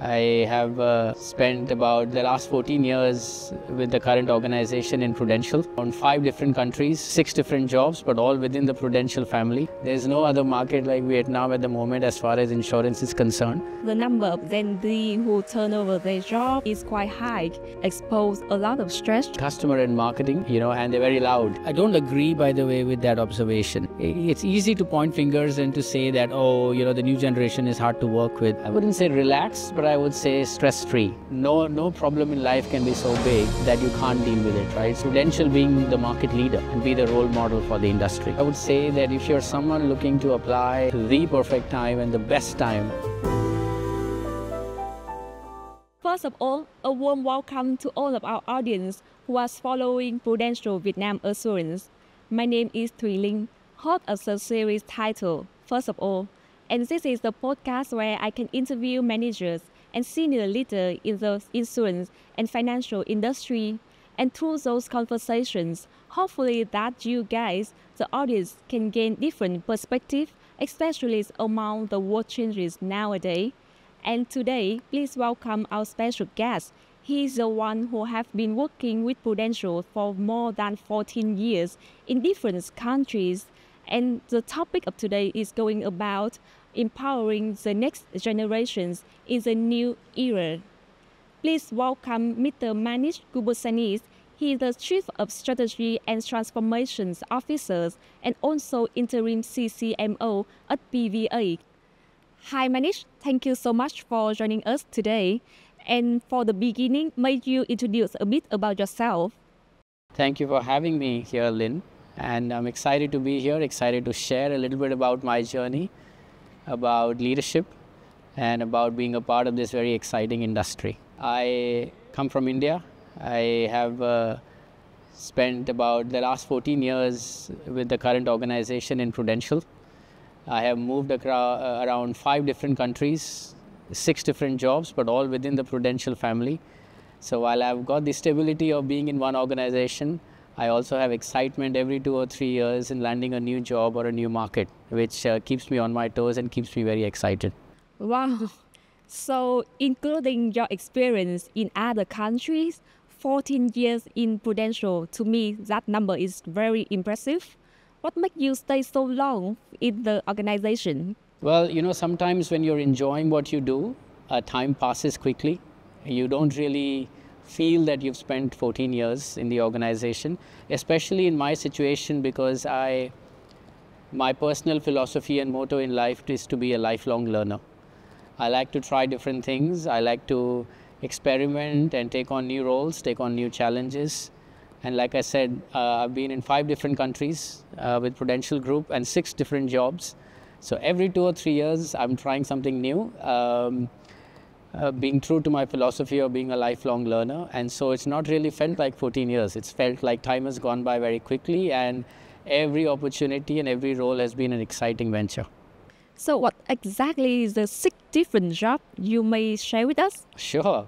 I have spent about the last 14 years with the current organization in Prudential on 5 different countries, 6 different jobs, but all within the Prudential family. There's no other market like Vietnam at the moment as far as insurance is concerned. The number of Gen Z who turn over their job is quite high, expose a lot of stress. Customer and marketing, and they're very loud. I don't agree, by the way, with that observation. It's easy to point fingers and to say that, the new generation is hard to work with. I wouldn't say relaxed, but I would say stress-free. No problem in life can be so big that you can't deal with it, right? Prudential being the market leader and be the role model for the industry. I would say that if you're someone looking to apply the perfect time and the best time. First of all, a warm welcome to all of our audience who are following Prudential Vietnam Assurance. My name is Thùy Linh, host of the series titled First of All, and this is the podcast where I can interview managers and senior leaders in the insurance and financial industry. And through those conversations, hopefully that you guys, the audience, can gain different perspectives, especially among the world changes nowadays. And today, please welcome our special guest. He is the one who have been working with Prudential for more than 14 years in different countries. And the topic of today is going about empowering the next generations in the new era. Please welcome Mr. Manish Gurbuxani. He is the Chief of Strategy and Transformations Officer and also interim CCMO at PVA. Hi Manish, thank you so much for joining us today. And for the beginning, may you introduce a bit about yourself? Thank you for having me here, Lynn. And I'm excited to be here, excited to share a little bit about my journey, about leadership, and about being a part of this very exciting industry. I come from India. I have spent about the last 14 years with the current organization in Prudential. I have moved around 5 different countries, 6 different jobs, but all within the Prudential family. So while I've got the stability of being in one organization, I also have excitement every 2 or 3 years in landing a new job or a new market, which keeps me on my toes and keeps me very excited. Wow. So including your experience in other countries, 14 years in Prudential, to me, that number is very impressive. What makes you stay so long in the organization? Well, sometimes when you're enjoying what you do, time passes quickly. You don't really feel that you've spent 14 years in the organization, especially in my situation, because my personal philosophy and motto in life is to be a lifelong learner. I like to try different things. I like to experiment and take on new roles, take on new challenges. And like I said, I've been in 5 different countries with Prudential Group and 6 different jobs. So every 2 or 3 years, I'm trying something new. Being true to my philosophy of being a lifelong learner. And so it's not really felt like 14 years. It's felt like time has gone by very quickly, and every opportunity and every role has been an exciting venture. So what exactly is the 6 different jobs you may share with us? Sure.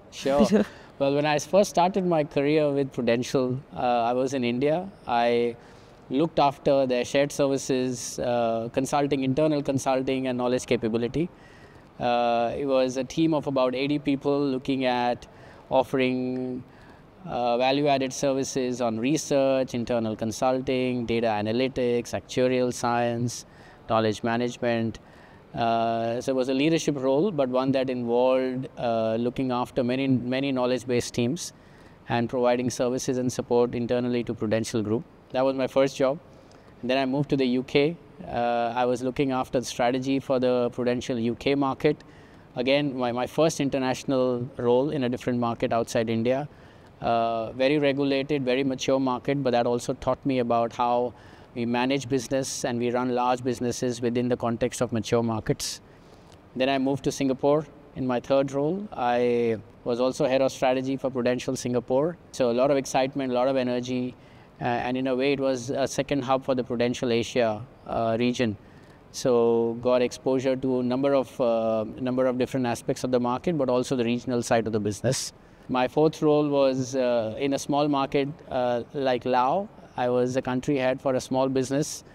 Well, when I first started my career with Prudential, I was in India. I looked after their shared services, consulting, internal consulting and knowledge capability. It was a team of about 80 people looking at offering value-added services on research, internal consulting, data analytics, actuarial science, knowledge management. So it was a leadership role, but one that involved looking after many knowledge-based teams and providing services and support internally to Prudential Group. That was my first job. And then I moved to the UK. I was looking after the strategy for the Prudential UK market. Again, my first international role in a different market outside India. Very regulated, very mature market, but that also taught me about how we manage business and we run large businesses within the context of mature markets. Then I moved to Singapore in my third role. I was also head of strategy for Prudential Singapore. So a lot of excitement, a lot of energy. And in a way, it was a second hub for the Prudential Asia region. So got exposure to a number of different aspects of the market, but also the regional side of the business. My fourth role was in a small market like Laos. I was a country head for a small business.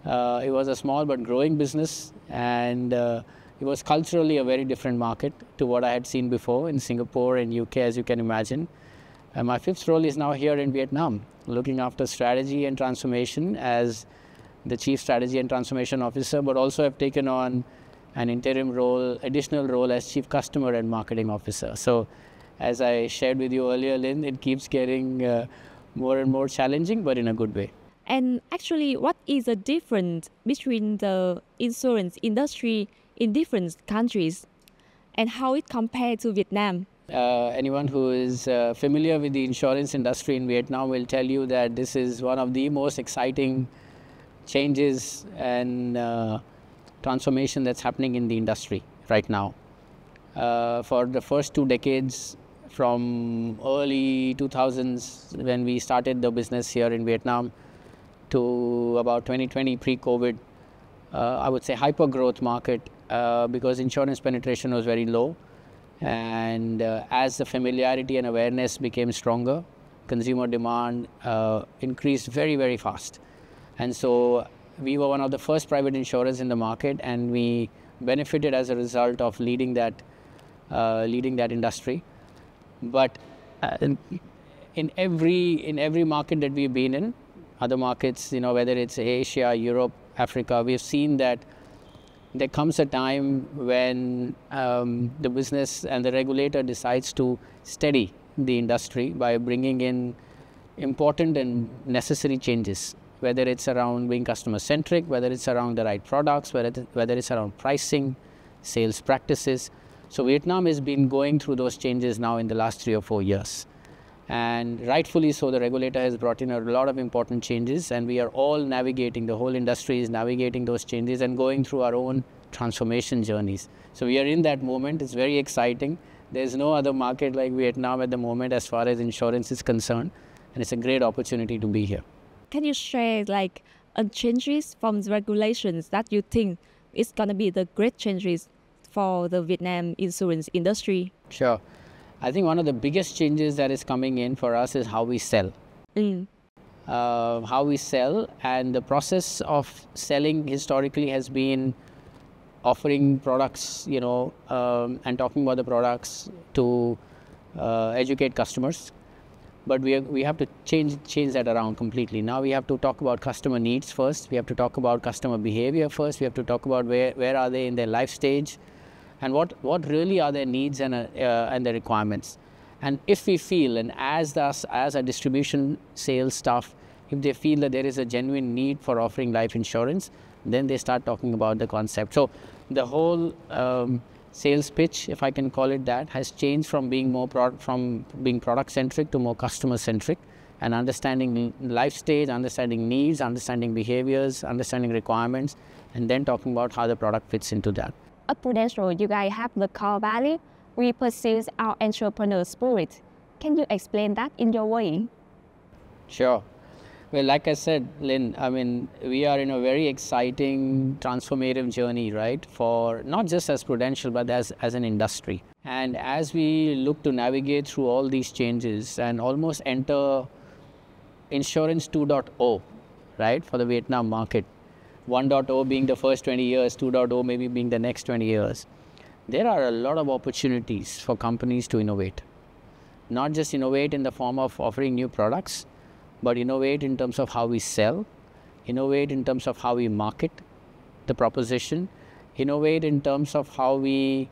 It was a small but growing business, and it was culturally a very different market to what I had seen before in Singapore and UK, as you can imagine. And my fifth role is now here in Vietnam, looking after strategy and transformation as the Chief Strategy and Transformation Officer, but also have taken on an interim role, additional role as Chief Customer and Marketing Officer. So as I shared with you earlier, Lynn, it keeps getting more and more challenging, but in a good way. And actually, what is the difference between the insurance industry in different countries and how it compares to Vietnam? Anyone who is familiar with the insurance industry in Vietnam will tell you that this is one of the most exciting changes and transformation that's happening in the industry right now. For the first 2 decades, from early 2000s when we started the business here in Vietnam to about 2020 pre-COVID, I would say hyper growth market because insurance penetration was very low. And as the familiarity and awareness became stronger, consumer demand increased very, very fast. And so we were one of the first private insurers in the market, and we benefited as a result of leading that industry. But in every market that we've been in, other markets, whether it's Asia, Europe, Africa, we've seen that there comes a time when the business and the regulator decides to steady the industry by bringing in important and necessary changes, whether it's around being customer-centric, whether it's around the right products, whether it's around pricing, sales practices. So Vietnam has been going through those changes now in the last 3 or 4 years. And rightfully so, the regulator has brought in a lot of important changes, and we are all navigating, the whole industry is navigating those changes and going through our own transformation journeys. So we are in that moment. It's very exciting. There's no other market like Vietnam at the moment as far as insurance is concerned, and it's a great opportunity to be here. Can you share changes from the regulations that you think is going to be the great changes for the Vietnam insurance industry? Sure. I think one of the biggest changes that is coming in for us is how we sell. How we sell, and the process of selling historically has been offering products, and talking about the products to educate customers. But we have to change that around completely. Now we have to talk about customer needs first. We have to talk about customer behavior first. We have to talk about where are they in their life stage, and what really are their needs and their requirements. And if we feel, and as a distribution sales staff, if they feel that there is a genuine need for offering life insurance, then they start talking about the concept. So the whole sales pitch, if I can call it that, has changed from being product centric to more customer centric, and understanding life stage, understanding needs, understanding behaviors, understanding requirements, and then talking about how the product fits into that. At Prudential, you guys have the core value. We pursue our entrepreneur spirit. Can you explain that in your way? Sure. Well, like I said, Lynn, we are in a very exciting, transformative journey, right? For not just as Prudential, but as an industry. And as we look to navigate through all these changes and almost enter Insurance 2.0, right, for the Vietnam market, 1.0 being the first 20 years, 2.0 maybe being the next 20 years, there are a lot of opportunities for companies to innovate. Not just innovate in the form of offering new products, but innovate in terms of how we sell, innovate in terms of how we market the proposition, innovate in terms of how we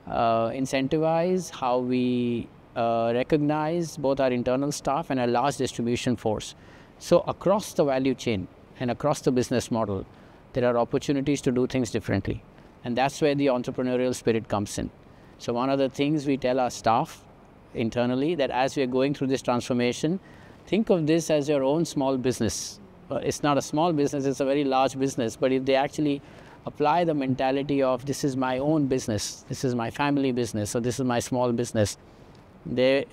incentivize, how we recognize both our internal staff and a large distribution force. So across the value chain and across the business model, there are opportunities to do things differently. And that's where the entrepreneurial spirit comes in. So one of the things we tell our staff internally, that as we are going through this transformation, think of this as your own small business. It's not a small business, it's a very large business. But if they actually apply the mentality of this is my own business, this is my family business, so this is my small business, we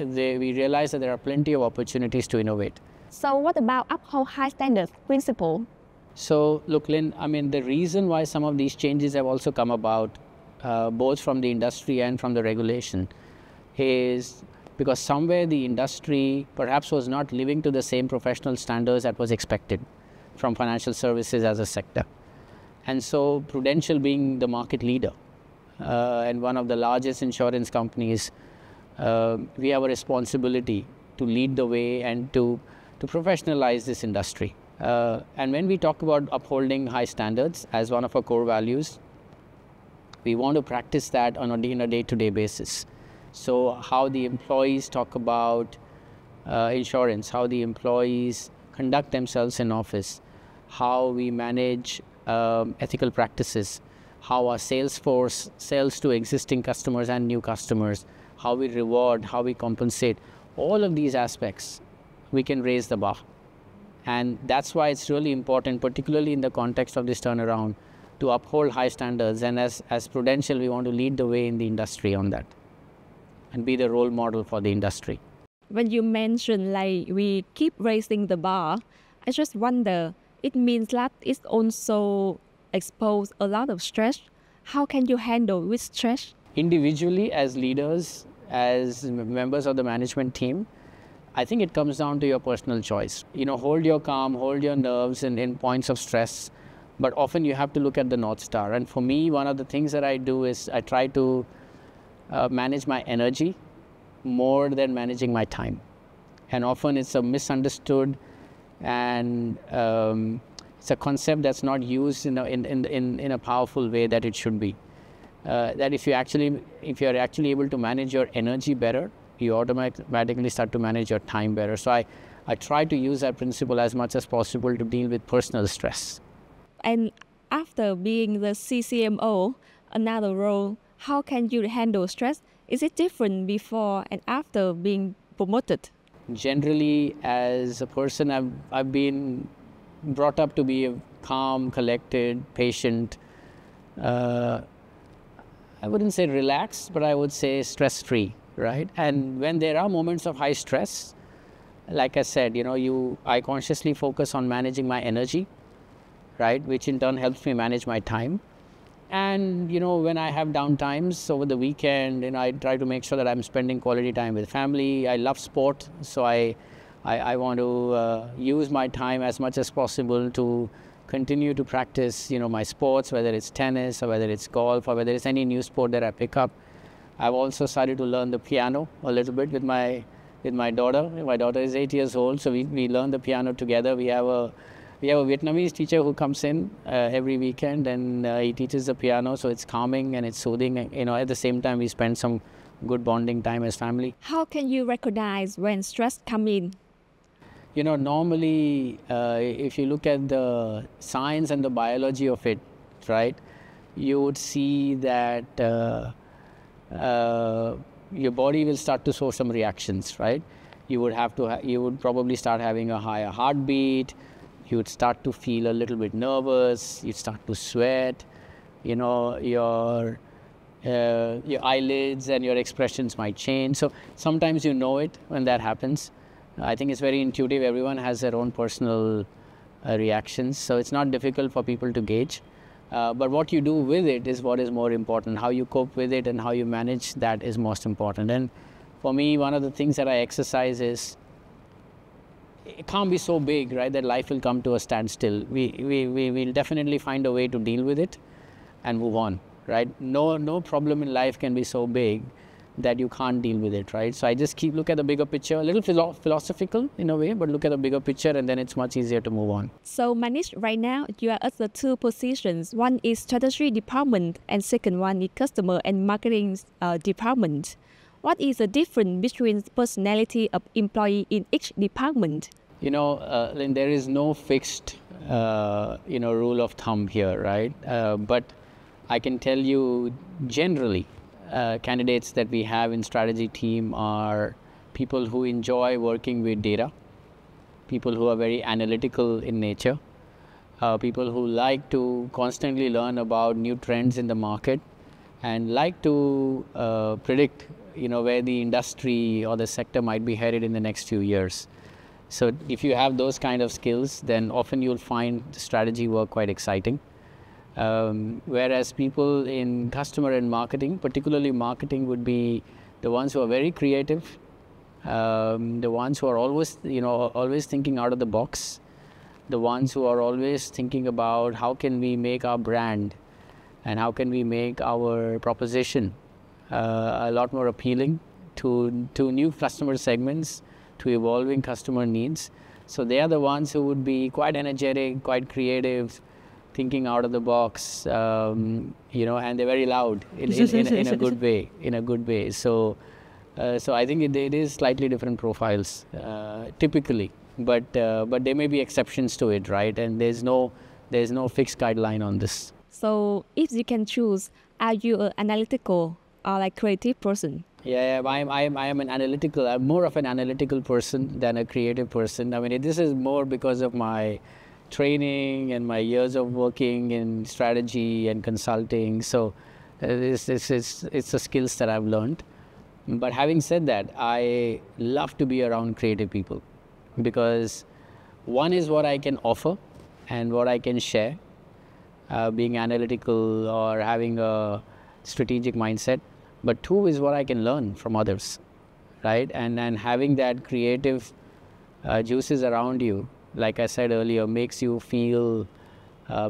realize that there are plenty of opportunities to innovate. So what about uphold high standards principle? So look, Lynn, the reason why some of these changes have also come about, both from the industry and from the regulation, is because somewhere the industry perhaps was not living to the same professional standards that was expected from financial services as a sector. And so Prudential, being the market leader and one of the largest insurance companies, we have a responsibility to lead the way and to professionalize this industry. And when we talk about upholding high standards as one of our core values, we want to practice that on a day-to-day basis. So how the employees talk about insurance, how the employees conduct themselves in office, how we manage ethical practices, how our sales force sells to existing customers and new customers, how we reward, how we compensate, all of these aspects, we can raise the bar. And that's why it's really important, particularly in the context of this turnaround, to uphold high standards. And as Prudential, we want to lead the way in the industry on that and be the role model for the industry. When you mention like we keep raising the bar, I just wonder, it means that it's also expose a lot of stress. How can you handle with stress? Individually, as leaders, as members of the management team, I think it comes down to your personal choice. Hold your calm, hold your nerves in points of stress, but often you have to look at the North Star. And for me, one of the things that I do is I try to manage my energy more than managing my time. And often it's a misunderstood and it's a concept that's not used in a powerful way that it should be. That if you're actually able to manage your energy better, you automatically start to manage your time better. So I try to use that principle as much as possible to deal with personal stress. And after being the CCMO, another role, how can you handle stress? Is it different before and after being promoted? Generally, as a person, I've been brought up to be a calm, collected, patient, I wouldn't say relaxed, but I would say stress-free, right? And when there are moments of high stress, like I said, I consciously focus on managing my energy, right? Which in turn helps me manage my time. And, when I have downtimes over the weekend, I try to make sure that I'm spending quality time with family. I love sport, so I want to use my time as much as possible to continue to practice, my sports, whether it's tennis or whether it's golf or whether it's any new sport that I pick up. I've also started to learn the piano a little bit with my daughter. My daughter is 8 years old, so we learn the piano together. We have a Vietnamese teacher who comes in every weekend and he teaches the piano, so it's calming and it's soothing. At the same time, we spend some good bonding time as family. How can you recognize when stress comes in? Normally, if you look at the science and the biology of it, right, you would see that your body will start to show some reactions, right? You would probably start having a higher heartbeat. You would start to feel a little bit nervous. You'd start to sweat. Your eyelids and your expressions might change. So sometimes you know it when that happens. I think it's very intuitive. Everyone has their own personal reactions. So it's not difficult for people to gauge. But what you do with it is what is more important. How you cope with it and how you manage that is most important. And for me, one of the things that I exercise is, it can't be so big, right, that life will come to a standstill. We will definitely find a way to deal with it and move on, right? No problem in life can be so big that you can't deal with it, right? So I just look at the bigger picture, a little philosophical in a way, but look at the bigger picture and then it's much easier to move on. So Manish, right now you are at the two positions. One is strategy department and second one is customer and marketing department. What is the difference between the personality of employee in each department? There is no fixed, rule of thumb here, right? But I can tell you generally, candidates that we have in strategy team are people who enjoy working with data, people who are very analytical in nature, people who like to constantly learn about new trends in the market and like to predict, where the industry or the sector might be headed in the next few years. So if you have those kind of skills, then often you'll find strategy work quite exciting. Whereas people in customer and marketing, particularly marketing, would be the ones who are very creative, the ones who are always thinking out of the box, the ones who are always thinking about how can we make our brand and how can we make our proposition a lot more appealing to new customer segments, to evolving customer needs. So they are the ones who would be quite energetic, quite creative, thinking out of the box, and they're very loud in a good way. In a good way. So I think it is slightly different profiles typically, but there may be exceptions to it, right? And there's no fixed guideline on this. So if you can choose, are you an analytical or like creative person? Yeah, I am an analytical. I'm more of an analytical person than a creative person. I mean, this is more because of my training and my years of working in strategy and consulting. So it's the skills that I've learned. But having said that, I love to be around creative people, because one is what I can offer and what I can share, being analytical or having a strategic mindset. But two is what I can learn from others, right? And having that creative juices around you, like I said earlier, makes you feel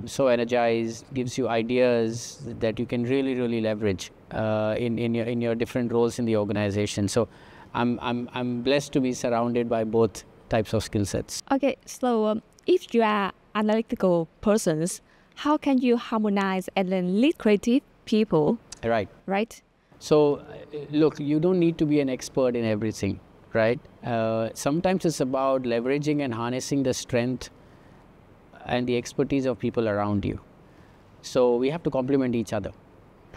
so energized, gives you ideas that you can really leverage in your different roles in the organization. So I'm blessed to be surrounded by both types of skill sets. Okay, so if you are analytical persons, how can you harmonize and then lead creative people? Right. So look, you don't need to be an expert in everything, right? Sometimes it's about leveraging and harnessing the strength and the expertise of people around you. So we have to complement each other,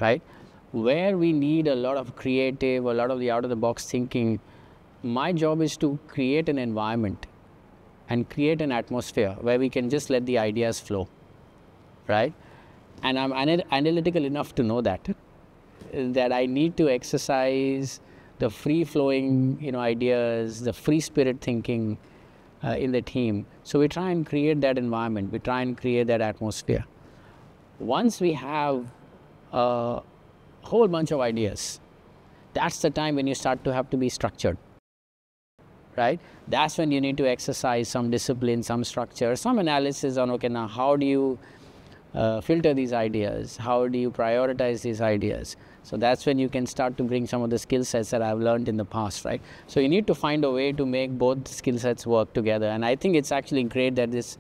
right? Where we need a lot of creative, a lot of the out-of-the-box thinking, my job is to create an environment and create an atmosphere where we can just let the ideas flow, right? And I'm analytical enough to know that I need to exercise the free-flowing, ideas, the free spirit thinking in the team. So we try and create that environment. We try and create that atmosphere. Once we have a whole bunch of ideas, that's the time when you start to have to be structured, right? That's when you need to exercise some discipline, some structure, some analysis on, okay, now how do you filter these ideas? How do you prioritize these ideas? So that's when you can start to bring some of the skill sets that I've learned in the past, right? So you need to find a way to make both skill sets work together. And I think it's actually great that this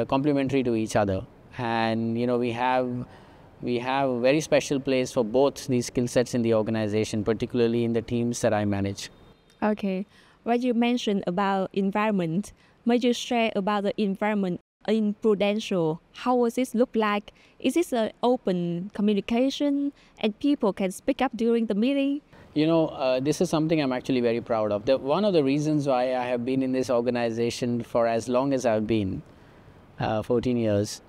complementary to each other. And, we have a very special place for both these skill sets in the organization, particularly in the teams that I manage. Okay. When you mentioned about environment, may you share about the environment in Prudential? How does it look like? Is this an open communication and people can speak up during the meeting? This is something I'm actually very proud of. One of the reasons why I have been in this organization for as long as I've been, 14 years,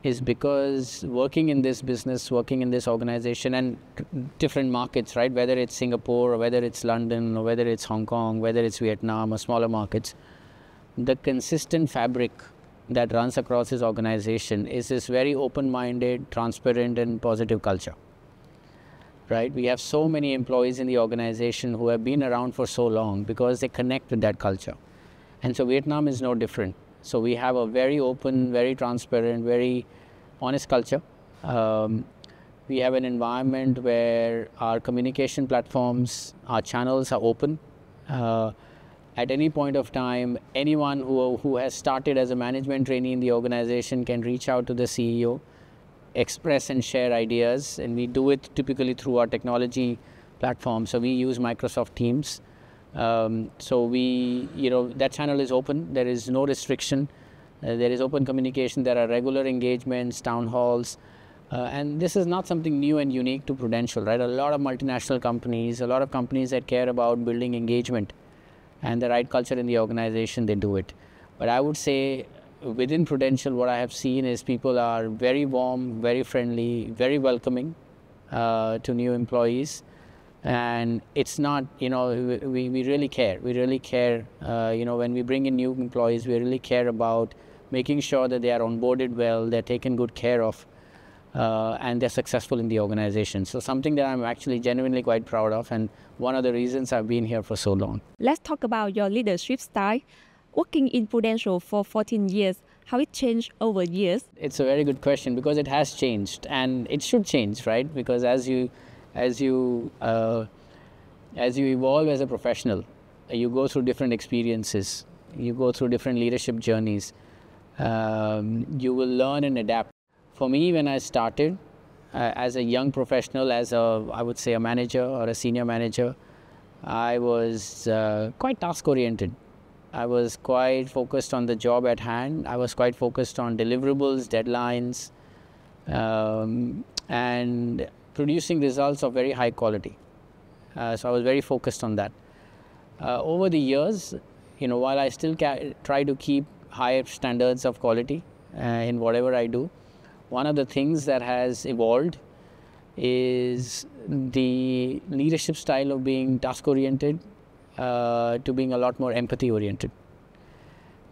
is because working in this business, working in this organization and different markets, right? Whether it's Singapore or whether it's London or whether it's Hong Kong, whether it's Vietnam or smaller markets, the consistent fabric that runs across this organization is this very open-minded, transparent and positive culture, right? We have so many employees in the organization who have been around for so long because they connect with that culture. And so Vietnam is no different. So we have a very open, very transparent, very honest culture. We have an environment where our communication platforms, our channels are open. At any point of time, anyone who has started as a management trainee in the organization can reach out to the CEO, express and share ideas, and we do it typically through our technology platform. So we use Microsoft Teams. So that channel is open. There is no restriction. There is open communication. There are regular engagements, town halls. And this is not something new and unique to Prudential, right? A lot of multinational companies, a lot of companies that care about building engagement and the right culture in the organization, they do it. But I would say within Prudential, what I have seen is people are very warm, very friendly, very welcoming to new employees. And it's not, we really care. We really care, when we bring in new employees, we really care about making sure that they are onboarded well, they're taken good care of, and they're successful in the organization. So something that I'm actually genuinely quite proud of, and one of the reasons I've been here for so long. Let's talk about your leadership style. Working in Prudential for 14 years, how it changed over years? It's a very good question because it has changed and it should change, right? Because as you evolve as a professional, you go through different experiences, you go through different leadership journeys, you will learn and adapt. For me, when I started as a young professional, I would say a manager or a senior manager, I was quite task oriented. I was quite focused on the job at hand. I was quite focused on deliverables, deadlines, and producing results of very high quality. So I was very focused on that. Over the years, while I still try to keep high standards of quality in whatever I do, one of the things that has evolved is the leadership style of being task-oriented to being a lot more empathy-oriented.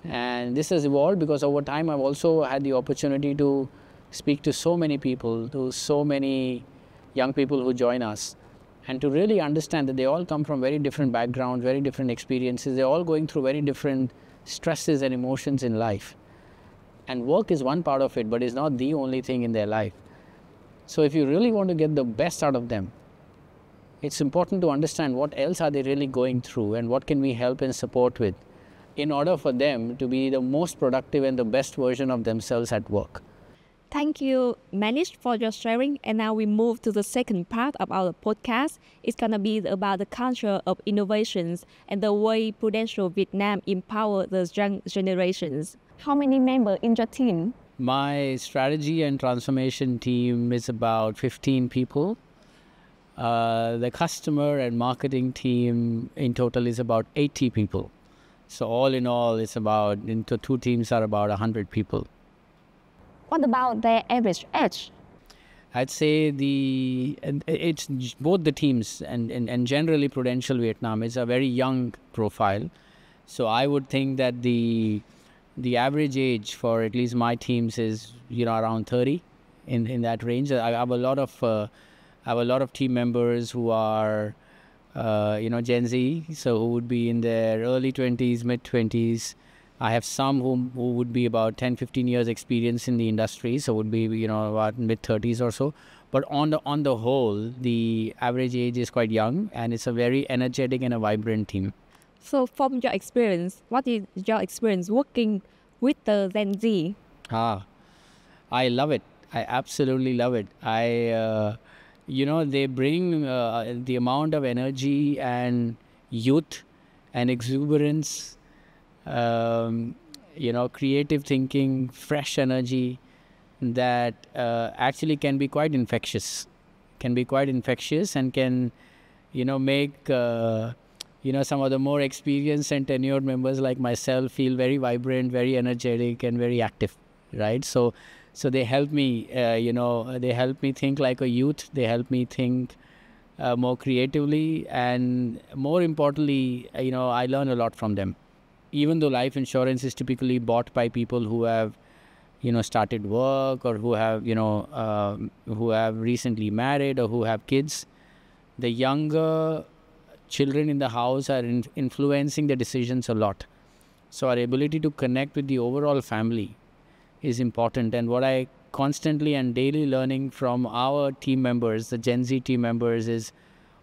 And this has evolved because over time I've also had the opportunity to speak to so many people, to so many young people who join us, and to really understand that they all come from very different backgrounds, very different experiences. They're all going through very different stresses and emotions in life. And work is one part of it, but it's not the only thing in their life. So if you really want to get the best out of them, it's important to understand what else are they really going through and what can we help and support with in order for them to be the most productive and the best version of themselves at work. Thank you, Manish, for your sharing. And now we move to the second part of our podcast. It's going to be about the culture of innovations and the way Prudential Vietnam empower the young generations. How many members in your team? My strategy and transformation team is about 15 people. The customer and marketing team in total is about 80 people. So all in all, into two teams are about 100 people. What about their average age? I'd say it's both the teams and generally Prudential Vietnam is a very young profile. So I would think that the average age for at least my teams is around 30 in that range. I have a lot of team members who are Gen Z, so who would be in their early 20s, mid 20s. I have some who would be about 10-15 years experience in the industry, so would be about mid 30s or so. But on the whole, the average age is quite young, and it's a very energetic and a vibrant team. So from your experience, what is your experience working with the Gen Z? I love it. I absolutely love it. They bring the amount of energy and youth and exuberance, creative thinking, fresh energy that actually can be quite infectious. And can, make some of the more experienced and tenured members like myself feel very vibrant, very energetic, and very active, right? So they help me, they help me think like a youth. They help me think more creatively, and more importantly, I learn a lot from them. Even though life insurance is typically bought by people who have, started work or who have recently married or who have kids, the younger children in the house are influencing the decisions a lot. So our ability to connect with the overall family is important. And what I constantly and daily learning from our team members, the Gen Z team members, is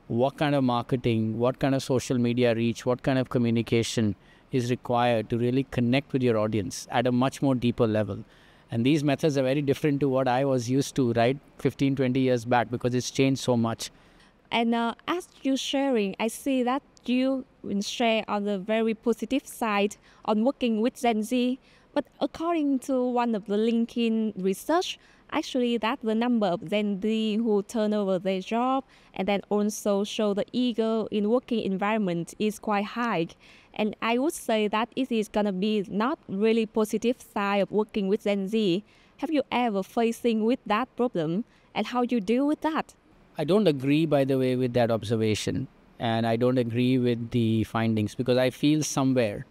what kind of marketing, what kind of social media reach, what kind of communication is required to really connect with your audience at a much more deeper level. And these methods are very different to what I was used to, right, 15, 20 years back, because it's changed so much. And as you sharing, I see that you share on the very positive side on working with Gen Z. But according to one of the LinkedIn research, actually that the number of Gen Z who turn over their job and then also show the ego in working environment is quite high. And I would say that it is going to be not really positive side of working with Gen Z. Have you ever facing with that problem and how you deal with that? I don't agree, by the way, with that observation. And I don't agree with the findings because I feel somewhere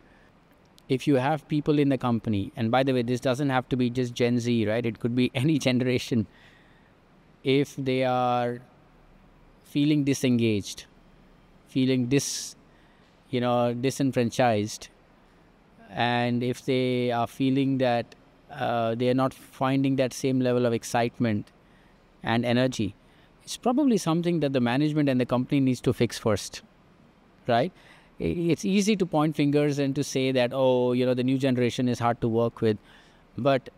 if you have people in the company, and by the way, this doesn't have to be just Gen Z, right? It could be any generation. If they are feeling disengaged, feeling disenfranchised, and if they are feeling that they are not finding that same level of excitement and energy. It's probably something that the management and the company needs to fix first, right? It's easy to point fingers and to say that, oh, the new generation is hard to work with. But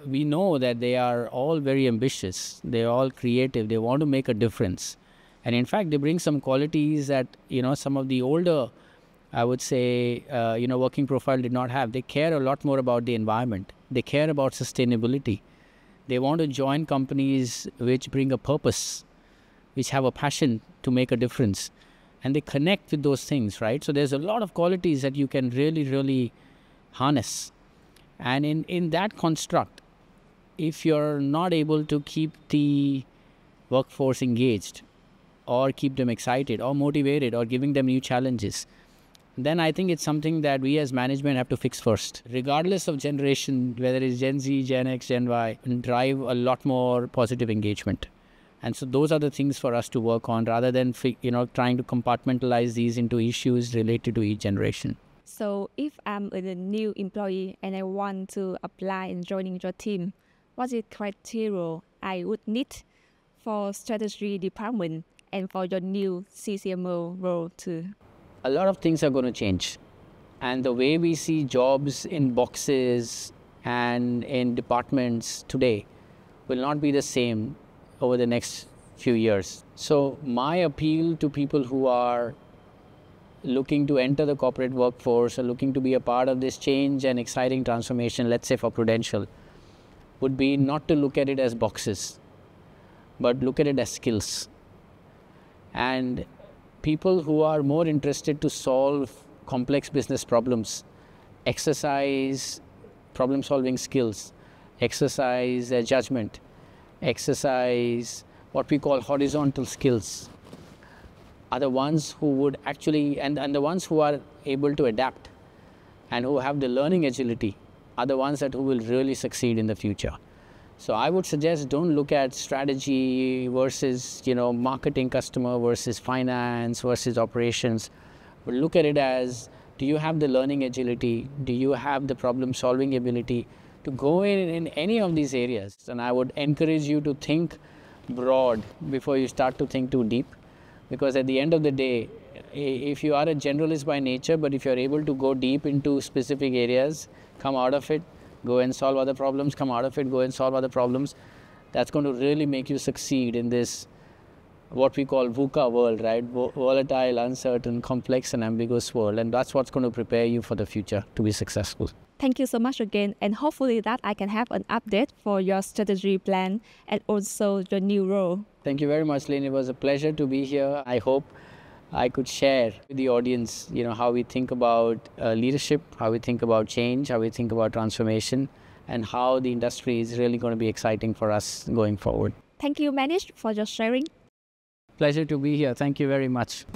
we know that they are all very ambitious. They're all creative. They want to make a difference. And in fact, they bring some qualities that, some of the older, I would say, working profile did not have. They care a lot more about the environment. They care about sustainability. They want to join companies which bring a purpose, which have a passion to make a difference. And they connect with those things, right? So there's a lot of qualities that you can really, really harness. And in that construct, if you're not able to keep the workforce engaged or keep them excited or motivated or giving them new challenges, then I think it's something that we as management have to fix first. Regardless of generation, whether it's Gen Z, Gen X, Gen Y, and drive a lot more positive engagement. And so those are the things for us to work on rather than, trying to compartmentalize these into issues related to each generation. So if I'm a new employee and I want to apply and joining your team, what is the criteria I would need for strategy department and for your new CCMO role too? A lot of things are going to change. And the way we see jobs in boxes and in departments today will not be the same over the next few years. So my appeal to people who are looking to enter the corporate workforce or looking to be a part of this change and exciting transformation, let's say for Prudential, would be not to look at it as boxes, but look at it as skills. And people who are more interested to solve complex business problems, exercise problem-solving skills, exercise their judgment, exercise what we call horizontal skills, are the ones who would actually, and the ones who are able to adapt and who have the learning agility are the ones who will really succeed in the future. So I would suggest don't look at strategy versus, marketing, customer versus finance versus operations, but look at it as, do you have the learning agility? Do you have the problem-solving ability to go in any of these areas? And I would encourage you to think broad before you start to think too deep, because at the end of the day, if you are a generalist by nature, but if you're able to go deep into specific areas, come out of it, go and solve other problems, come out of it, go and solve other problems, that's going to really make you succeed in this, what we call VUCA world, right? Volatile, uncertain, complex and ambiguous world. And that's what's going to prepare you for the future to be successful. Thank you so much again, and hopefully that I can have an update for your strategy plan and also your new role. Thank you very much, Lynn. It was a pleasure to be here. I hope I could share with the audience, how we think about leadership, how we think about change, how we think about transformation, and how the industry is really going to be exciting for us going forward. Thank you, Manish, for your sharing. Pleasure to be here. Thank you very much.